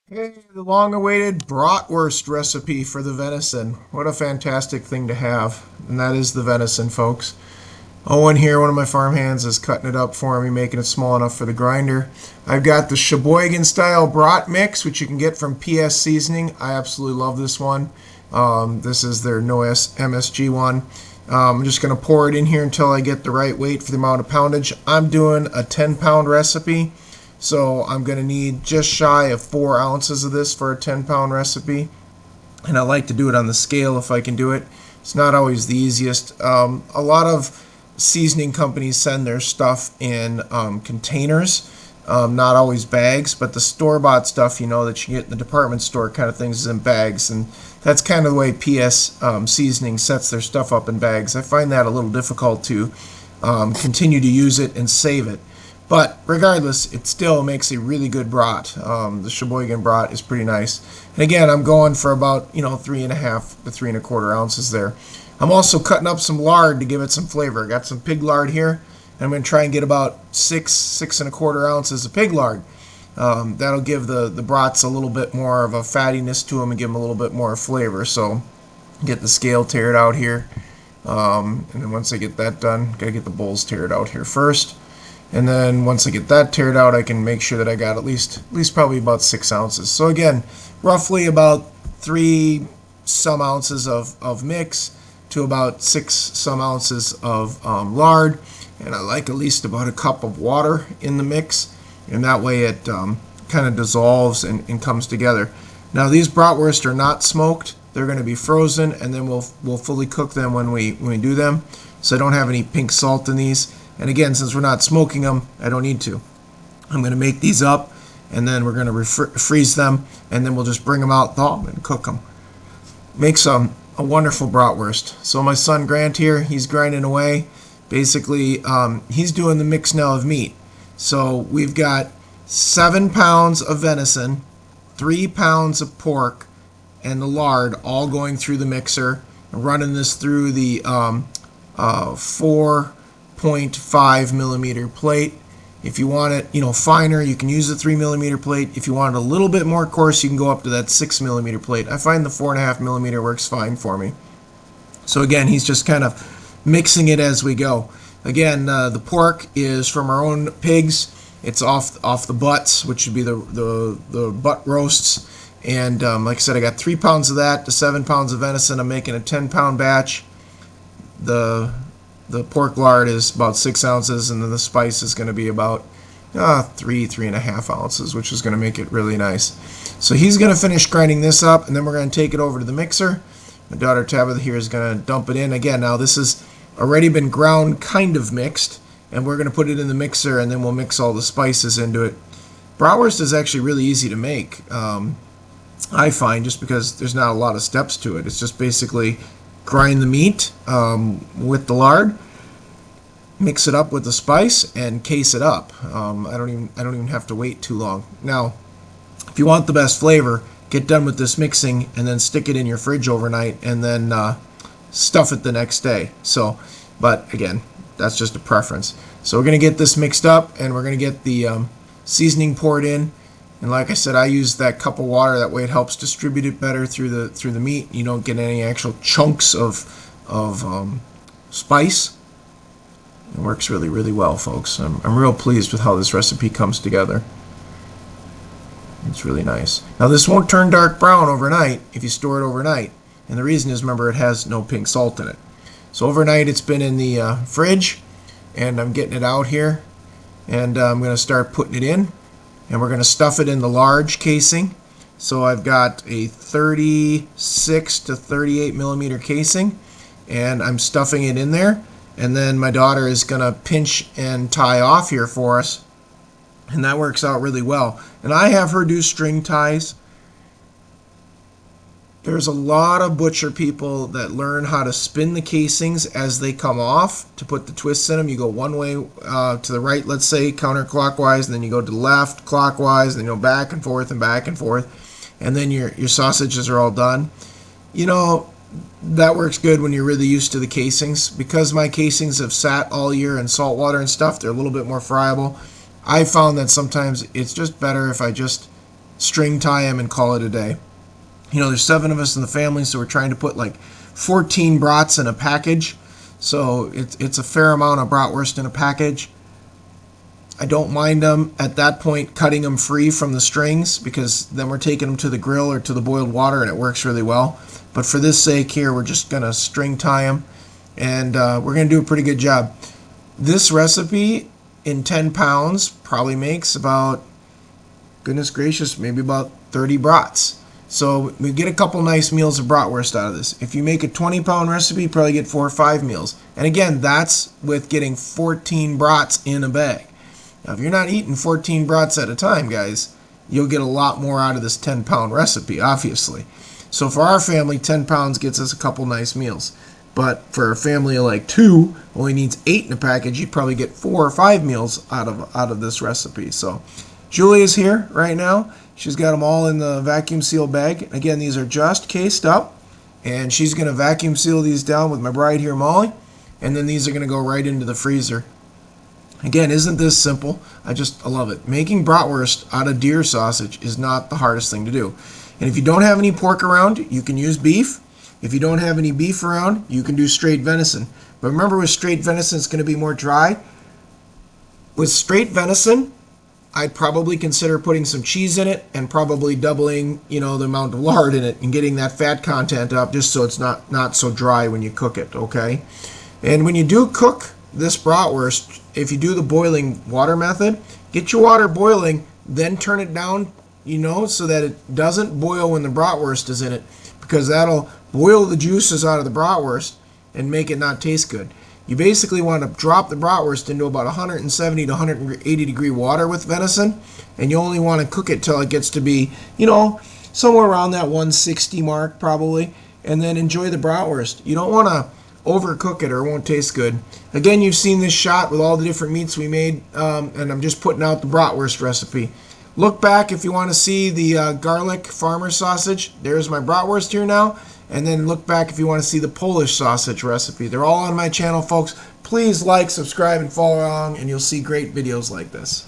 Hey, the long-awaited bratwurst recipe for the venison. What a fantastic thing to have. And that is the venison, folks. Owen here, one of my farm hands, is cutting it up for me, making it small enough for the grinder. I've got the Sheboygan style brat mix, which you can get from PS Seasoning. I absolutely love this one. This is their MSG one. I'm just going to pour it in here until I get the right weight for the amount of poundage. I'm doing a 10-pound recipe. So I'm going to need just shy of 4 ounces of this for a 10-pound recipe. And I like to do it on the scale if I can do it. It's not always the easiest. A lot of seasoning companies send their stuff in containers, not always bags, but the store-bought stuff, that you get in the department store kind of things is in bags. And that's kind of the way PS Seasoning sets their stuff up in bags. I find that a little difficult to continue to use it and save it. But regardless, it still makes a really good brat. The Sheboygan brat is pretty nice. And again, I'm going for about 3.5 to 3.25 ounces there. I'm also cutting up some lard to give it some flavor. I got some pig lard here. I'm going to try and get about 6.25 ounces of pig lard. That'll give the brats a little bit more of a fattiness to them and give them a little bit more flavor. So get the scale tared out here. And then once I get that done, got to get the bowls tared out here first. And then once I get that tared out, I can make sure that I got at least probably about 6 ounces. So again, roughly about 3 some ounces of mix to about 6 some ounces of lard. And I like at least about a cup of water in the mix. And that way it kind of dissolves and comes together. Now these bratwurst are not smoked. They're going to be frozen, and then we'll fully cook them when we do them. So I don't have any pink salt in these. And again, since we're not smoking them, I don't need to. I'm going to make these up, and then we're going to freeze them, and then we'll just bring them out, thaw them, and cook them. Makes a wonderful bratwurst. So my son Grant here, he's grinding away. Basically, he's doing the mix now of meat. So we've got 7 pounds of venison, 3 pounds of pork, and the lard all going through the mixer, running this through the 4.5 millimeter plate. If you want it, finer, you can use the 3 millimeter plate. If you want it a little bit more coarse, you can go up to that 6 millimeter plate. I find the 4.5 millimeter works fine for me. So again, he's just kind of mixing it as we go. Again, the pork is from our own pigs. It's off the butts, which would be the butt roasts. And like I said, I got 3 pounds of that to 7 pounds of venison. I'm making a 10-pound batch. The pork lard is about 6 ounces, and then the spice is going to be about 3.5 ounces, which is going to make it really nice. So he's going to finish grinding this up, and then we're going to take it over to the mixer. My daughter Tabitha here is going to dump it in. Again, now this has already been ground, kind of mixed, and we're going to put it in the mixer, and then we'll mix all the spices into it. Bratwurst is actually really easy to make, I find, just because there's not a lot of steps to it. It's just basically grind the meat with the lard, mix it up with the spice, and case it up. I don't even have to wait too long. Now, if you want the best flavor, get done with this mixing and then stick it in your fridge overnight, and then stuff it the next day. So, but again, that's just a preference. So we're gonna get this mixed up, and we're gonna get the seasoning poured in. And like I said, I use that cup of water. That way it helps distribute it better through the meat. You don't get any actual chunks of spice. It works really, really well, folks. I'm real pleased with how this recipe comes together. It's really nice. Now this won't turn dark brown overnight if you store it overnight. And the reason is, remember, it has no pink salt in it. So overnight it's been in the fridge, and I'm getting it out here. And I'm going to start putting it in. And we're going to stuff it in the large casing. So I've got a 36 to 38 millimeter casing, and I'm stuffing it in there. And then my daughter is going to pinch and tie off here for us, and that works out really well. And I have her do string ties. There's a lot of butcher people that learn how to spin the casings as they come off to put the twists in them. You go one way to the right, let's say, counterclockwise, and then you go to the left, clockwise, and then you go back and forth and back and forth, and then your sausages are all done. That works good when you're really used to the casings. Because my casings have sat all year in salt water and stuff, they're a little bit more friable. I found that sometimes it's just better if I just string tie them and call it a day. You know, there's 7 of us in the family, so we're trying to put like 14 brats in a package. So it's a fair amount of bratwurst in a package. I don't mind them at that point cutting them free from the strings, because then we're taking them to the grill or to the boiled water and it works really well. But for this sake here, we're just going to string tie them, and we're going to do a pretty good job. This recipe in 10 pounds probably makes about, goodness gracious, maybe about 30 brats. So we get a couple nice meals of bratwurst out of this. If you make a 20-pound recipe, you probably get 4 or 5 meals. And again, that's with getting 14 brats in a bag. Now, if you're not eating 14 brats at a time, guys, you'll get a lot more out of this 10-pound recipe, obviously. So for our family, 10 pounds gets us a couple nice meals. But for a family of like 2, only needs 8 in a package, you'd probably get 4 or 5 meals out of this recipe. So Julia's here right now. She's got them all in the vacuum seal bag. Again, these are just cased up, and she's going to vacuum seal these down with my bride here, Molly. And then these are going to go right into the freezer. Again, isn't this simple? I love it. Making bratwurst out of deer sausage is not the hardest thing to do. And if you don't have any pork around, you can use beef. If you don't have any beef around, you can do straight venison. But remember, with straight venison, it's going to be more dry. With straight venison, I'd probably consider putting some cheese in it and probably doubling, the amount of lard in it and getting that fat content up, just so it's not so dry when you cook it, okay? And when you do cook this bratwurst, if you do the boiling water method, get your water boiling, then turn it down, so that it doesn't boil when the bratwurst is in it, because that'll boil the juices out of the bratwurst and make it not taste good. You basically want to drop the bratwurst into about 170 to 180 degree water with venison, and you only want to cook it till it gets to be, somewhere around that 160 mark probably, and then enjoy the bratwurst. You don't want to overcook it or it won't taste good. Again, you've seen this shot with all the different meats we made, and I'm just putting out the bratwurst recipe. Look back if you want to see the garlic farmer sausage. There's my bratwurst here now. And then look back if you want to see the Polish sausage recipe. They're all on my channel, folks. Please like, subscribe, and follow along, and you'll see great videos like this.